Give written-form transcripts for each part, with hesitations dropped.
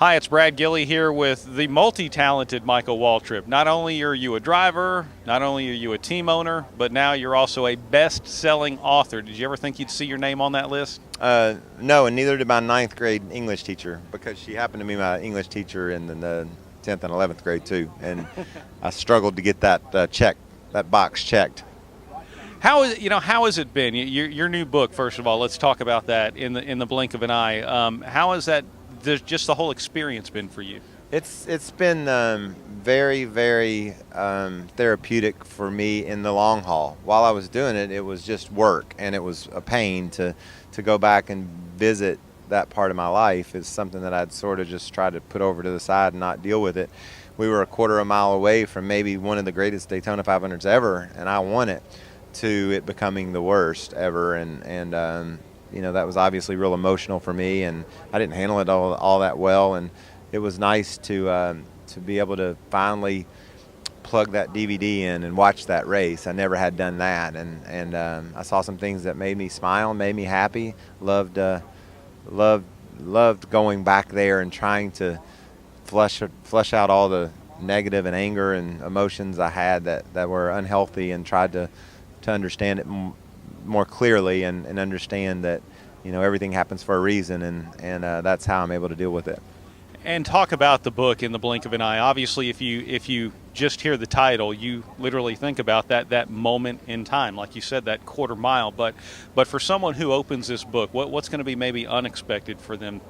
Hi, it's Brad Gilley here with the multi-talented Michael Waltrip. Not only are you a driver, not only are you a team owner, but now you're also a best-selling author. Did you ever think you'd see your name on that list? No, and neither did my ninth grade English teacher, because she happened to be my English teacher in the 10th and 11th grade too, and I struggled to get that that box checked. How has it been? Your new book, first of all, let's talk about that in the blink of an eye. How has that? Just the whole experience been for you? It's been very, very therapeutic for me in the long haul. While I was doing it, it was just work, and it was a pain to go back and visit that part of my life. Is something that I'd sort of just try to put over to the side and not deal with it. We were a quarter of a mile away from maybe one of the greatest Daytona 500s ever, and I won it, to it becoming the worst ever, and that was obviously real emotional for me, and I didn't handle it all that well, and it was nice to be able to finally plug that DVD in and watch that race. I never had done that, and I saw some things that made me smile, made me happy. Loved going back there and trying to flush out all the negative and anger and emotions I had that were unhealthy, and tried to understand it more clearly and understand that everything happens for a reason, and that's how I'm able to deal with it. And talk about the book in the blink of an eye. Obviously, if you just hear the title, you literally think about that moment in time, like you said, that quarter mile. But for someone who opens this book, what's going to be maybe unexpected for them?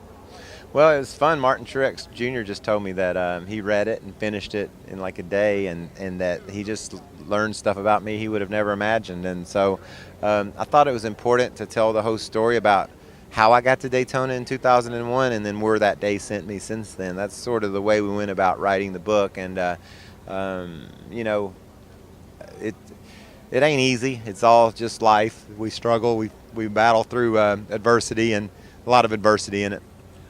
Well, it was fun. Martin Truex Jr. just told me that he read it and finished it in like a day, and that he just learned stuff about me he would have never imagined. And so I thought it was important to tell the whole story about how I got to Daytona in 2001, and then where that day sent me since then. That's sort of the way we went about writing the book, and it ain't easy. It's all just life. We struggle. We battle through adversity, and a lot of adversity in it.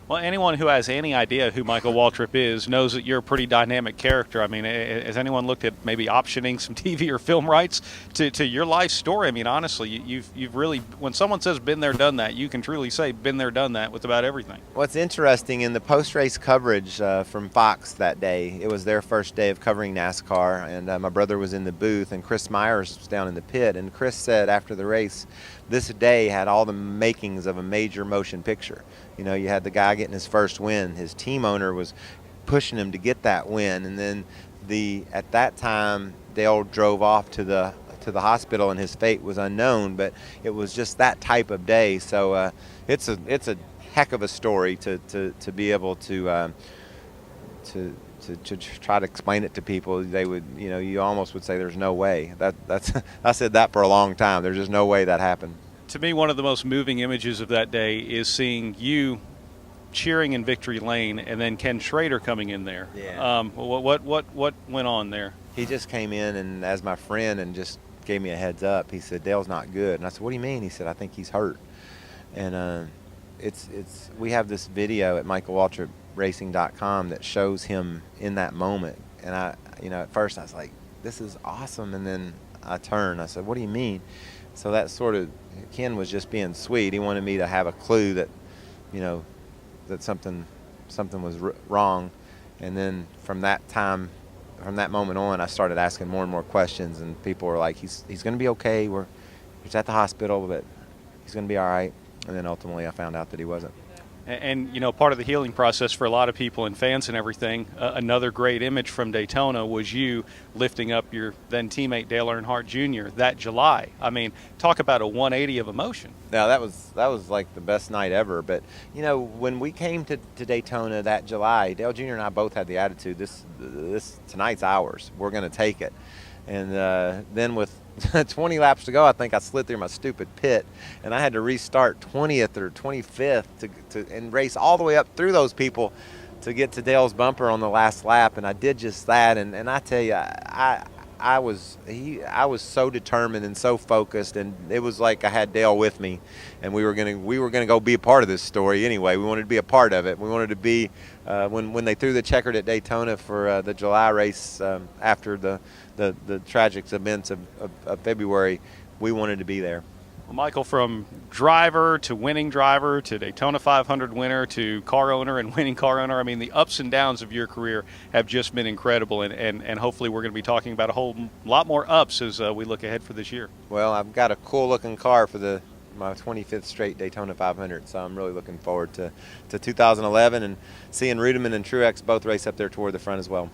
Well, anyone who has any idea who Michael Waltrip is knows that you're a pretty dynamic character. I mean, has anyone looked at maybe optioning some TV or film rights to your life story? I mean, honestly, you've really, when someone says been there, done that, you can truly say been there, done that with about everything. What's interesting, in the post-race coverage from Fox that day, it was their first day of covering NASCAR, and my brother was in the booth, and Chris Myers was down in the pit, and Chris said after the race, this day had all the makings of a major motion picture. You had the guy getting his first win. His team owner was pushing him to get that win, and then at that time Dale drove off to the hospital, and his fate was unknown. But it was just that type of day. So it's a heck of a story to be able to try to explain it to people. They would, you almost would say there's no way. That's I said that for a long time. There's just no way that happened. To me, one of the most moving images of that day is seeing you cheering in victory lane, and then Ken Schrader coming in there. Yeah. What went on there? He just came in and as my friend and just gave me a heads up. He said, "Dale's not good," and I said, "What do you mean?" He said, "I think he's hurt." And we have this video at michaelwaltripracing.com that shows him in that moment. And at first I was like, "This is awesome," and then I turned. I said, "What do you mean?" So that sort of, Ken was just being sweet. He wanted me to have a clue that, that something was wrong. And then from that moment on, I started asking more and more questions, and people were like, he's going to be okay. He's at the hospital, but he's going to be all right. And then ultimately I found out that he wasn't. And part of the healing process for a lot of people and fans and everything, another great image from Daytona was you lifting up your then teammate Dale Earnhardt Jr. that July. I mean, talk about a 180 of emotion. Now that was like the best night ever. But when we came to Daytona that July, Dale Jr. and I both had the attitude, this tonight's ours. We're going to take it. And then with 20 laps to go, I think I slid through my stupid pit, and I had to restart 20th or 25th and race all the way up through those people to get to Dale's bumper on the last lap. And I did just that. And I tell you, I was so determined and so focused, and it was like I had Dale with me, and we were gonna go be a part of this story anyway. We wanted to be a part of it. We wanted to be when they threw the checkered at Daytona for the July race after the tragic events of February. We wanted to be there. Well, Michael, from driver to winning driver to Daytona 500 winner to car owner and winning car owner, I mean, the ups and downs of your career have just been incredible, and hopefully we're going to be talking about a whole lot more ups as we look ahead for this year. Well, I've got a cool-looking car for my 25th straight Daytona 500, so I'm really looking forward to 2011 and seeing Rudiman and Truex both race up there toward the front as well.